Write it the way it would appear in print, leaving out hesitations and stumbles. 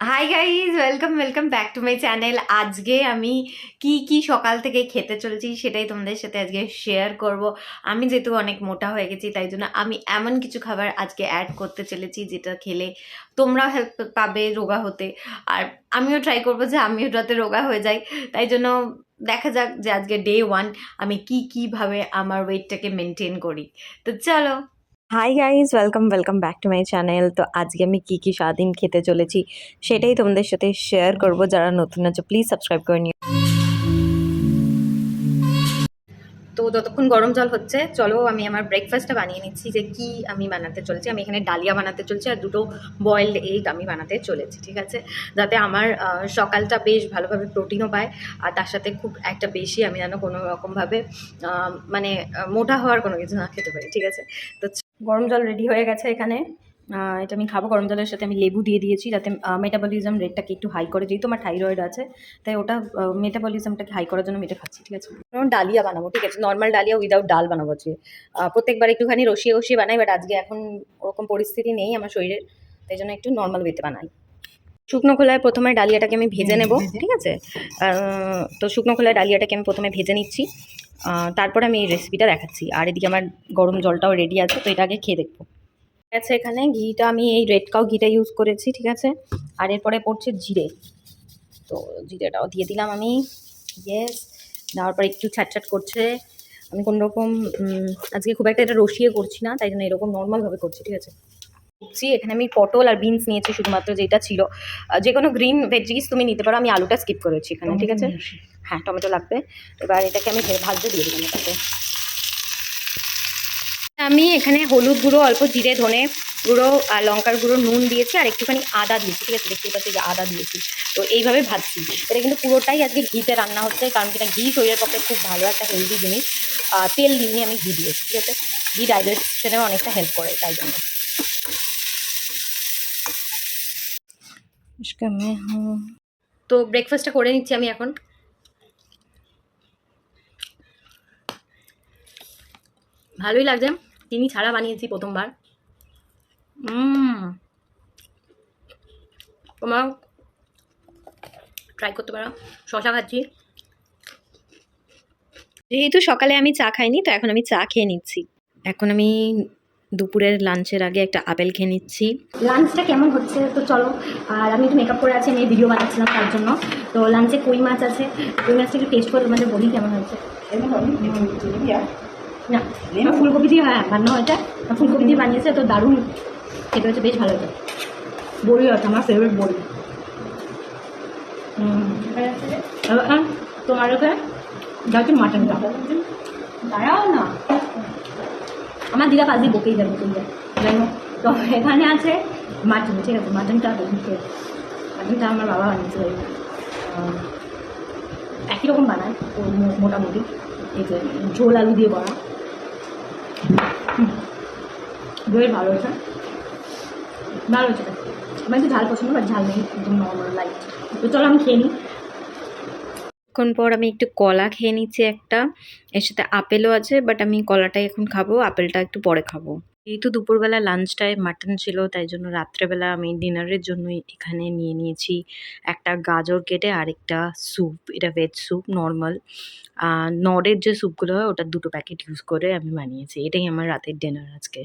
Hi guys, welcome welcome back to my channel. আজকে আমি কি সকাল থেকে খেতে চলেছি সেটাই তোমাদের সাথে আজকে শেয়ার করব। আমি যেহেতু অনেক মোটা হয়ে গেছি, তাই জন্য আমি এমন কিছু খাবার আজকে অ্যাড করতে চলেছি যেটা খেলে তোমরাও হেল্প পাবে রোগা হতে, আর আমিও ট্রাই করবো যে আমিও যাতে রোগা হয়ে যাই। তাই জন্য দেখা যাক যে আজকে ডে 1 আমি কিভাবে আমার ওয়েটটাকে মেনটেন করি। তো চলো। Hi guys, welcome welcome back to my channel. তো আজকে আমি কি সারাদিন খেতে চলেছি সেটাই তোমাদের সাথে শেয়ার করব। যারা নতুন আছে প্লিজ সাবস্ক্রাইব করে নিও। তো যতক্ষণ গরম জল হচ্ছে, চলো আমি আমার ব্রেকফাস্টটা বানিয়ে নিচ্ছি যে কি আমি বানাতে চলেছি। আমি এখানে ডালিয়া বানাতে চলেছি আর দুটো বয়েলড এগ আমি বানাতে চলেছি, ঠিক আছে, যাতে আমার সকালটা বেশ ভালোভাবে প্রোটিনও পায়, আর তার সাথে খুব একটা বেশি আমি যেন কোনো রকমভাবে মানে মোটা হওয়ার কোনো কিছু না খেতে পারি, ঠিক আছে। তো গরম জল রেডি হয়ে গেছে এখানে। এটা আমি খাবো। গরম জলের সাথে আমি লেবু দিয়ে দিয়েছি যাতে মেটাবলিজম রেটটাকে একটু হাই করে। যেহেতু আমার থাইরয়েড আছে, তাই ওটা মেটাবলিজমটাকে হাই করার জন্য আমি এটা খাচ্ছি, ঠিক আছে। ডালিয়া বানাবো, ঠিক আছে, নর্মাল ডালিয়া উইদাউট ডাল বানাবো আজকে। প্রত্যেকবার একটুখানি রসিয়ে রসিয়ে বানাই, বাট আজকে এখন ওরকম পরিস্থিতি নেই আমার শরীরের, তাই জন্য একটু নর্মাল ওয়েতে বানাই। শুকনো খোলায় প্রথমে ডালিয়াটাকে আমি ভেজে নেব, ঠিক আছে। তো শুকনো খোলায় ডালিয়াটাকে আমি প্রথমে ভেজে নিচ্ছি, তারপরে আমি এই রেসিপিটা দেখাচ্ছি। আর এদিকে আমার গরম জলটাও রেডি আছে, তো এটা আগে খেয়ে দেখবো। ঠিক আছে, এখানে ঘিটা আমি এই রেড কাউ ঘিটা ইউজ করেছি, ঠিক আছে। আর এরপরে পড়ছে জিরে, তো জিরেটাও দিয়ে দিলাম আমি। ইয়েস, দেওয়ার পর একটু ছাট করছে। আমি কোনো রকম আজকে খুব একটা এটা রসিয়ে করছি না, তাই জন্য এরকম নর্মালভাবে করছি, ঠিক আছে। এখানে আমি পটল আর বিনস নিয়েছি শুধুমাত্র, যেটা ছিল। যে কোনো গ্রিন ভেজিস তুমি নিতে পারো, আমি আলুটা স্কিপ করেছি এখানে, ঠিক আছে। হ্যাঁ, টমেটো লাগবে। এবার এটাকে আমি ভাজতে দিয়ে দিলাম এটাকে। আমি এখানে হলুদ গুঁড়ো, অল্প জিরে ধনে গুঁড়ো আর লঙ্কার গুঁড়ো, নুন দিয়েছি আর একটুখানি আদা দিয়েছি, ঠিক আছে। দেখতে পাচ্ছি যে আদা দিয়েছি। তো এইভাবে ভাজছি। এটা কিন্তু পুরোটাই আজকে ঘিতে রান্না হচ্ছে, কারণ কিনা ঘি শরীরের পক্ষে খুব ভালো একটা হেলদি জিনিস। তেল দিইনি, আমি ঘি দিয়েছি, ঠিক আছে। ঘি ডাইজেশনেও অনেকটা হেল্প করে, তাই জন্য। তো ব্রেকফাস্টটা করে নিচ্ছি আমি এখন। ভালোই লাগছে, চিনি ছাড়া বানিয়েছি প্রথমবার। তোমার ট্রাই করতে পারো। শশা খাচ্ছি, যেহেতু সকালে আমি চা খাইনি, তো এখন আমি চা খেয়ে নিচ্ছি। এখন আমি দুপুরের লাঞ্চের আগে একটা আপেল খেয়ে নিচ্ছি। লাঞ্চটা কেমন হচ্ছে তো চলো। আর আমি একটু মেকআপ করে আছি, আমি ভিডিও বানাচ্ছিলাম তার জন্য। তো লাঞ্চে কই মাছ আছে, কই মাছটা একটু টেস্ট করে তোমাদের বলি কেমন হয়েছে। না, ফুলকপি দিয়ে রান্না হয়েছে, ফুলকপি দিয়ে বানিয়েছে, তো দারুণ খেতে হয়েছে, বেশ ভালো হয়েছে। বড়ি আছে, আমার ফেভারিট বড়ি। তোমার যাচ্ছে মাটনটা, দাঁড়াও না, আমার দিদা পাশ দিয়ে বকেই যাবে, যাই হোক। তো এখানে আছে মাটন, ঠিক আছে। মাটনটা মাটনটা আমার বাবা বানিয়েছে, একই রকম বানায় মোটামুটি। এই যে ঝোল আলু দিয়ে বড়া, বেশ ভালো হয়েছে, ভালো হয়েছে। আমার একটু ঝাল পছন্দ, বাট ঝাল নেই, একদম নর্মাল লাইট। তো চলো আমি খেয়ে নিই। কিছুক্ষণ পর আমি একটু কলা খেয়ে নিচ্ছি একটা, এর সাথে আপেলও আছে, বাট আমি কলাটাই এখন খাবো, আপেলটা একটু পরে খাবো। যেহেতু দুপুরবেলা লাঞ্চটায় মাটন ছিল, তাই জন্য রাত্রেবেলা আমি ডিনারের জন্যই এখানে নিয়ে নিয়েছি একটা গাজর কেটে আরেকটা স্যুপ। এটা ভেজ স্যুপ, নর্মাল নরের যে স্যুপগুলো হয় ওটার 2টো প্যাকেট ইউজ করে আমি বানিয়েছি। এটাই আমার রাতের ডিনার আজকে।